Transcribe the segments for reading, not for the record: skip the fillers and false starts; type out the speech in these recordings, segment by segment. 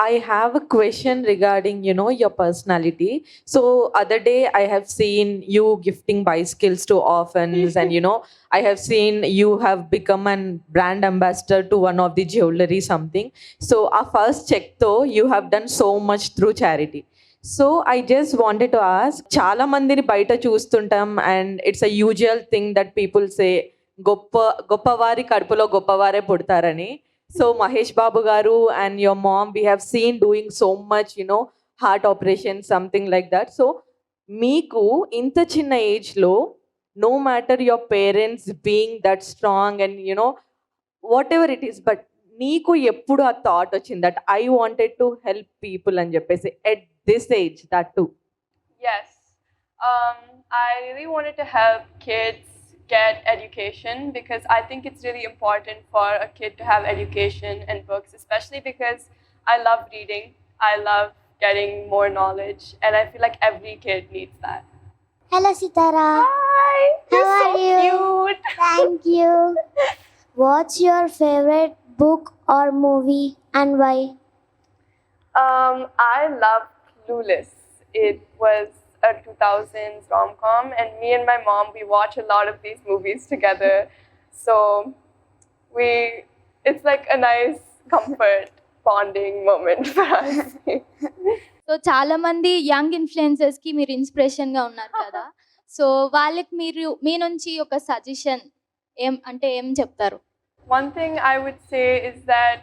I have a question regarding, your personality. So other day I have seen you gifting bicycles to orphans, and I have seen you have become an brand ambassador to one of the jewelry something. So our first check though, you have done so much through charity. So I just wanted to ask, చాలా మందిని బయట చూస్తుంటాం, and it's a usual thing that people say, గొప్పవారి కడుపులో గొప్పవారే పుడతారని. So Mahesh Babu garu and your mom, we have seen doing so much, heart operation, something like that. So meeku inta chinna age lo, no matter your parents being that strong and whatever it is, but నీకు ఎప్పుడు ఆ thought వచ్చింది that I wanted to help people అని చెప్పేసి at this age that to? Yes. I really wanted to help kids get education because I think it's really important for a kid to have education and books, especially because I love reading. I love getting more knowledge, and I feel like every kid needs that. Hello, Sitara. Hi! You're How so are you? cute! Thank you. What's your favorite book or movie and why? I love Clueless. It was a 2000s rom-com, and me and my mom, we watch a lot of these movies together. So it's like a nice comfort bonding moment for us. So చాలా మంది young influencers కి మీరు inspiration గా ఉన్నారు కదా, so వాళ్ళకి మీరు మీ నుంచి ఒక సజెషన్ ఏం చెప్తారు? One thing I would say is that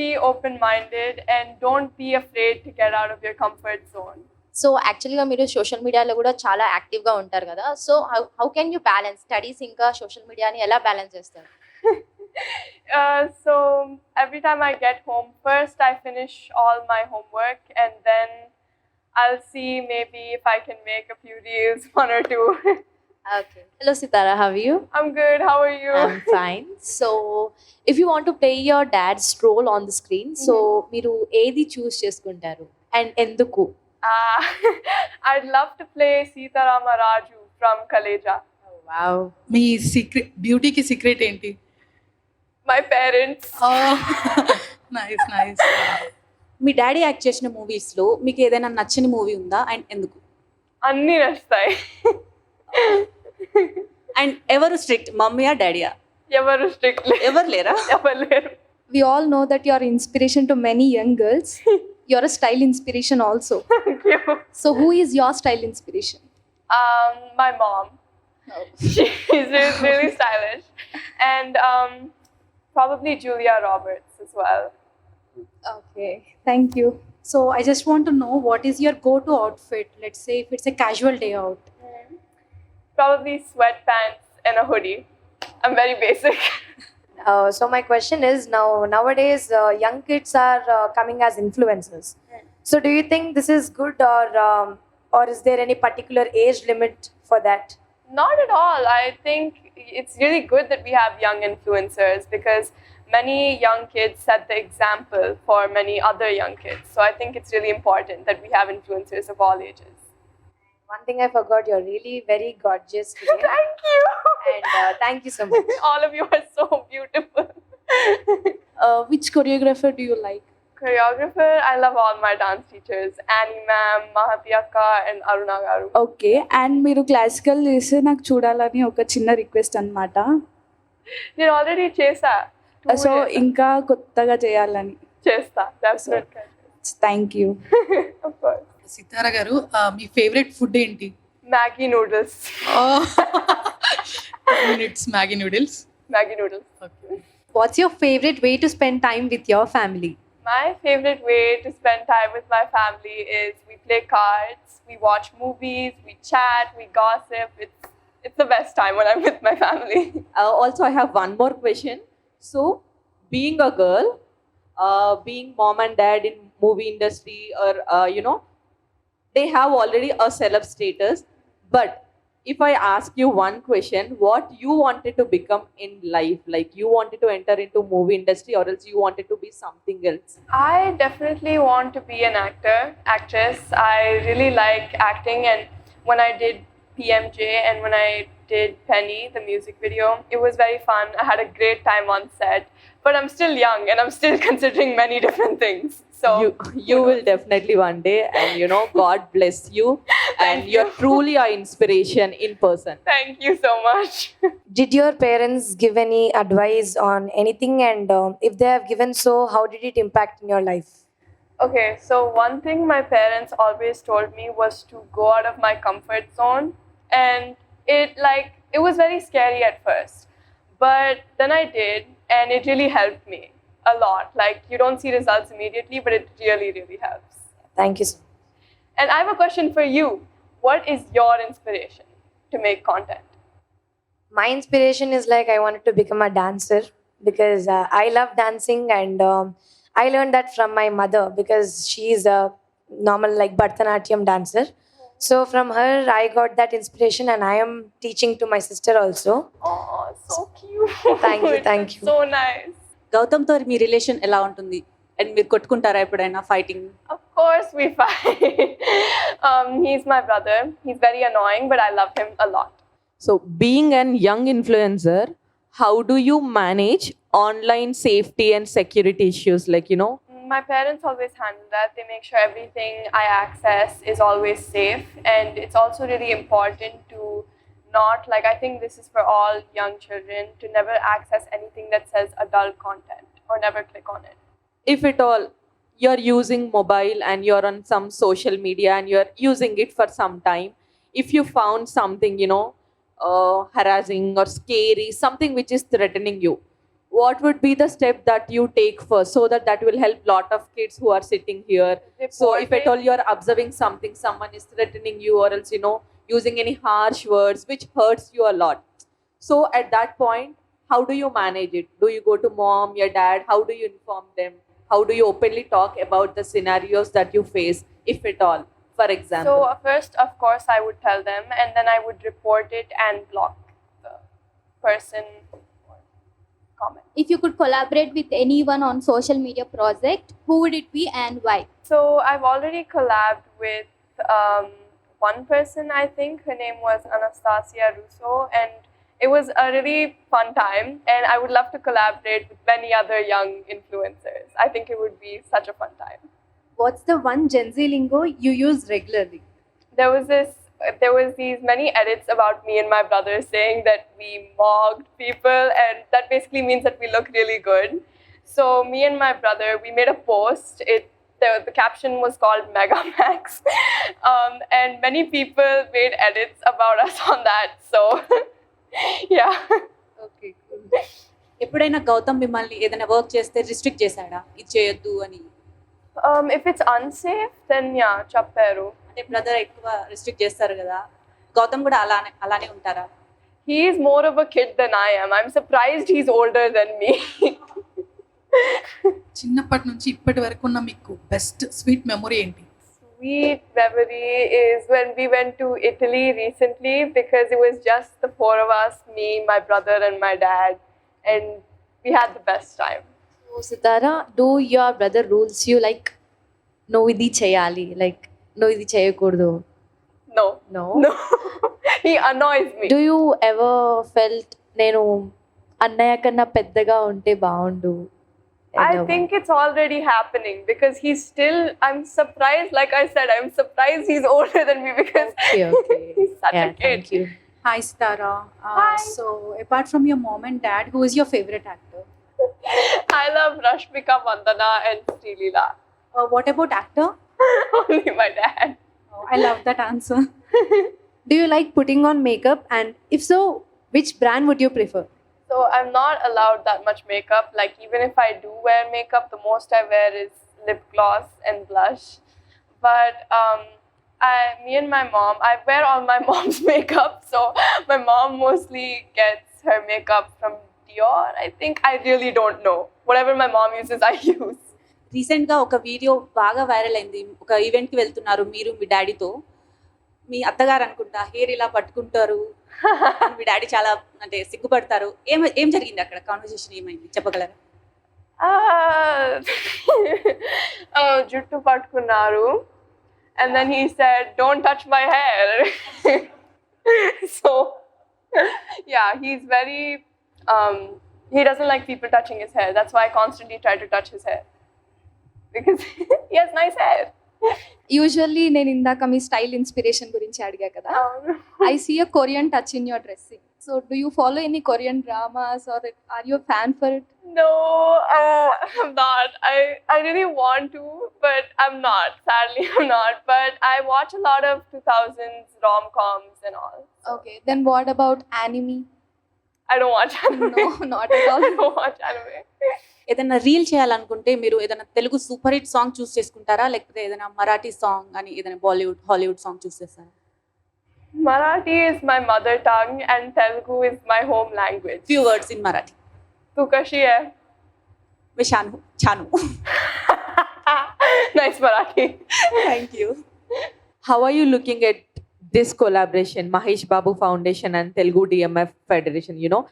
be open-minded and don't be afraid to get out of your comfort zone. So యాక్చువల్గా మీరు సోషల్ మీడియాలో కూడా చాలా యాక్టివ్గా ఉంటారు కదా, so how can you balance studies ఇంకా సోషల్ మీడియాని ఎలా బ్యాలెన్స్ చేస్తారు? So every time I get home, first I finish all my homework and then I'll see maybe if I can make a few reels, one or two. Okay. Hello Sitara, how are you? I'm good, how are you? I'm fine. So if you want to play your dad's role on the screen, so మీరు ఏది చూస్ చేసుకుంటారు and ఎందుకు? I'd love to play Sita Rama Raju from Kaleja. Oh, wow. మీ secret బ్యూటీకి secret ఏంటి? My parents. Nice nice. మీ daddy act చేసిన మూవీస్లో మీకు ఏదైనా నచ్చిన మూవీ ఉందా అండ్ ఎందుకు? అన్నీ నచ్చుతాయి. అండ్ ఎవరు స్ట్రిక్ట్, మమ్మీయా డాడీయా? ఎవరు స్ట్రిక్ట్ ఎవరు లేరా? ఎవరు లేరు. We all know that you are inspiration to many young girls. You are a style inspiration also. Thank you. So who is your style inspiration? My mom. Oh. She's really stylish. And probably Julia Roberts as well. Okay, thank you. So I just want to know what is your go to outfit, let's say if it's a casual day out. Probably sweatpants and a hoodie. I'm very basic. So my question is, nowadays young kids are coming as influencers. So do you think this is good, or is there any particular age limit for that? Not at all. I think it's really good that we have young influencers because many young kids set the example for many other young kids. So I think it's really important that we have influencers of all ages. One thing I forgot, you're really very gorgeous today. Thank you. And thank you so much. All of you are so beautiful. Which choreographer do you like? Choreographer, I love all my dance teachers. Annie ma'am, Mahati akka and Aruna garu. Okay, and మీరు classical చేస్తే నాకు చూడాలని ఒక చిన్న request అనమాట. నేను already చేసా. So ఇంకా కొత్తగా చేయాలని. చేస్తా, definitely. Thank you. Of course. సితారా గారు, మీ ఫేవరెట్ ఫుడ్ ఏంటి? Maggi noodles. It's Maggi noodles. Maggi noodles. Okay. What's your favorite way to spend time with your family? My favorite way to spend time with my family is we play cards, we watch movies, we chat, we gossip. It's the best time when I'm with my family. Also, I have one more question. So, being a girl, being mom and dad in movie industry, or they have already a celeb status. But if I ask you one question, what you wanted to become in life? Like you wanted to enter into movie industry, or else you wanted to be something else? I definitely want to be an actress. I really like acting, and when I did PMJ and when I did Penny, the music video. It was very fun. I had a great time on set. But I'm still young and I'm still considering many different things. So You will definitely one day, and God bless you, and you. you're truly our inspiration in person. Thank you so much. Did your parents give any advice on anything? And if they have given so, how did it impact in your life? Okay, so one thing my parents always told me was to go out of my comfort zone, and it was very scary at first, but then I did, and it really helped me a lot. Like, you don't see results immediately, but it really, really helps. Thank you so much. And I have a question for you. What is your inspiration to make content? My inspiration is like I wanted to become a dancer because I love dancing, and I learned that from my mother because she is a normal like Bharatanatyam dancer. So from her I got that inspiration, and I am teaching to my sister also. Oh, so cute. Thank you. So nice. గౌతమ్తో మీ relation ఎలా ఉంటుంది and మీరు కొట్టుకుంటారా ఎప్పుడైనా fighting? Of course we fight. He's my brother. He's very annoying, but I love him a lot. So, being an young influencer, how do you manage online safety and security issues? My parents always handle that. They make sure everything I access is always safe. And it's also really important to not, like, I think this is for all young children, to never access anything that says adult content or never click on it. If at all you're using mobile and you're on some social media and you're using it for some time, if you found something, harassing or scary, something which is threatening you, what would be the step that you take first, so that will help lot of kids who are sitting here? So if at all you're observing something, someone is threatening you, or else using any harsh words which hurts you a lot, so at that point, how do you manage it? Do you go to mom, your dad? How do you inform them? How do you openly talk about the scenarios that you face, if at all, for example? So first, of course, I would tell them, and then I would report it and block the person or comment. If you could collaborate with anyone on social media project, who would it be and why? So I've already collabed with one person, I think. Her name was Anastasia Russo, and it was a really fun time, and I would love to collaborate with many other young influencers. I think it would be such a fun time. What's the one Gen Z lingo you use regularly? There was these many edits about me and my brother saying that we mocked people, and that basically means that we look really good. So me and my brother, we made a post. The caption was called Mega Max, and many people made edits about us on that. So yeah. Okay, ఎప్పుడైనా గౌతమ్ మిమ్మల్ని ఏదైనా work చేస్తే restrict చేశాడా, ఇది చేయొద్దు అని? If it's unsafe, then yeah, chapperu. అంటే brother ఎక్కువ రిస్ట్రిక్ట్ చేస్తారు కదా, గౌతమ్ కూడా అలానే ఉంటారా? He is more of a kid than I am. I'm surprised he's older than me. చిన్నప్పటి నుంచి ఇప్పటి వరకు ఉన్న మీకు బెస్ట్ స్వీట్ మెమొరీ ఏంటి? Sweet memory is when we went to Italy recently, because it was just the four of us, me, my brother, and my dad, and we had the best time. So Sitara, do your brother rules you like no idi cheyali, like no idi cheyakudu? No. No. No. He annoys me. Do you ever felt నేను అన్నయ్య కన్నా పెద్దగా ఉంటే బాగుండు? I think it's already happening, because I'm surprised, like I said, I'm surprised he's older than me, because Okay. he's such Yeah, a kid. thank you. Hi, Sitara. Hi. So, apart from your mom and dad, who is your favorite actor? I love Rashmika Mandana and Srilila. What about actor? Only my dad. Oh, I love that answer. Do you like putting on makeup? And if so, which brand would you prefer? So I'm not allowed that much makeup. Like, even if I do wear makeup, the most I wear is lip gloss and blush. But me and my mom, I wear all my mom's makeup. So my mom mostly gets her makeup from Dior. I think, I really don't know. Whatever my mom uses, I use. రీసెంట్గా ఒక video బాగా viral అయింది. ఒక ఈవెంట్కి వెళ్తున్నారు మీరు మీ డాడీతో, మీ అత్తగారు అనుకుంటా హెయిర్ ఇలా పట్టుకుంటారు, మీ డాడీ చాలా అంటే సిగ్గుపడతారు. ఏం జరిగింది అక్కడ? కాన్వర్సేషన్ ఏమైంది చెప్పగలరా? Juttu patkunaru, and then he said, "Don't touch my hair." So, yeah, he's very. He doesn't like people touching his hair. That's why I constantly try to touch his hair because he has nice hair. Usually నేను ఇందాక మీ style inspiration గురించి అడిగా కదా I see a Korean touch in your dressing so do you follow any Korean dramas or are you fan for it No, I'm not. I really want to, but I'm not. Sadly, I'm not. But I watch a lot of 2000s rom-coms and all. Okay then what about anime I don't watch anime. No not at all I don't watch anime. ఏదైనా reel చేయాలనుకుంటే మీరు ఏదైనా Telugu super hit song choose చేసుకుంటారా లేకపోతే ఏదైనా Marathi song అని ఏదైనా Bollywood Hollywood song చూస్ చేస్తారా? Marathi is my mother tongue and Telugu is my home language. Few words in Marathi. Tu kashi hai? విషాను చాను. Nice Marathi. Thank you. How are you looking at this collaboration, Mahesh Babu Foundation and Telugu DMF Federation? You know,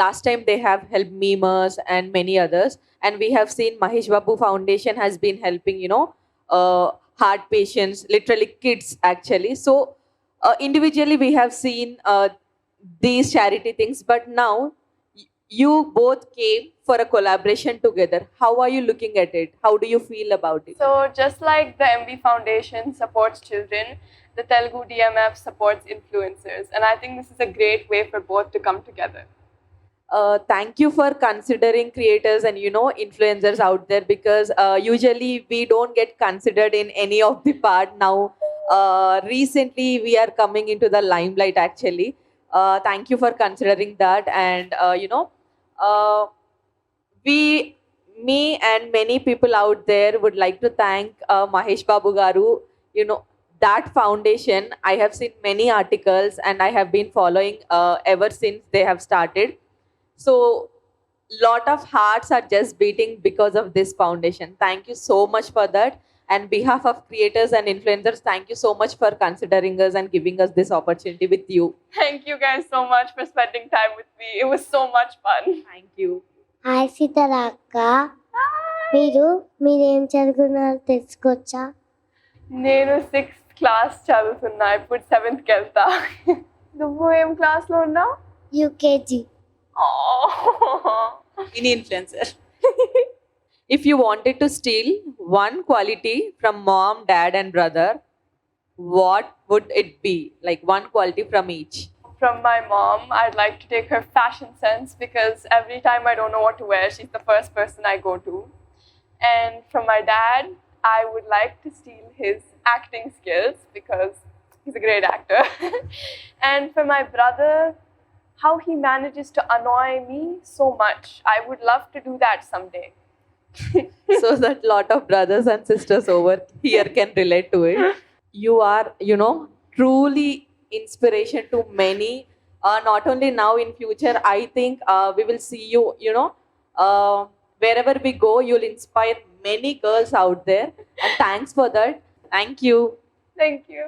last time they have helped memers and many others, and we have seen Mahesh Babu Foundation has been helping, you know, heart patients, literally kids actually. So individually we have seen these charity things, but now you both came for a collaboration together. How are you looking at it? How do you feel about it? So just like the MB Foundation supports children, the Telugu DMF supports influencers, and I think this is a great way for both to come together. Thank you for considering creators and, you know, influencers out there, because usually we don't get considered in any of the part. Now recently we are coming into the limelight actually. Thank you for considering that. And you know, me and many people out there would like to thank Mahesh Babu Garu. You know, that foundation, I have seen many articles and I have been following ever since they have started. So lot of hearts are just beating because of this foundation. Thank you so much for that. And behalf of creators and influencers, thank you so much for considering us and giving us this opportunity with you. Thank you guys so much for spending time with me. It was so much fun. Thank you. Hi Sithara అక్క, మీరేం చదువుకున్నారో తెలుసుకోవచ్చా? నేను 6th class చదువుతున్నా, ఇప్పుడు 7th కి వెళ్తా. నువ్వు ఏం క్లాస్ లో ఉన్నావు? UKG. In influencer. If you wanted to steal one quality from mom, dad and brother, what would it be? Like one quality from each. From my mom, I'd like to take her fashion sense, because every time I don't know what to wear, she's the first person I go to. And from my dad, I would like to steal his acting skills, because he's a great actor. And for my brother, how he manages to annoy me so much. I would love to do that someday. So that lot of brothers and sisters over here can relate to it. You are, you know, truly inspiration to many. Not only now, in future, I think we will see you, you know, wherever we go, you'll inspire many girls out there. And thanks for that. Thank you. Thank you.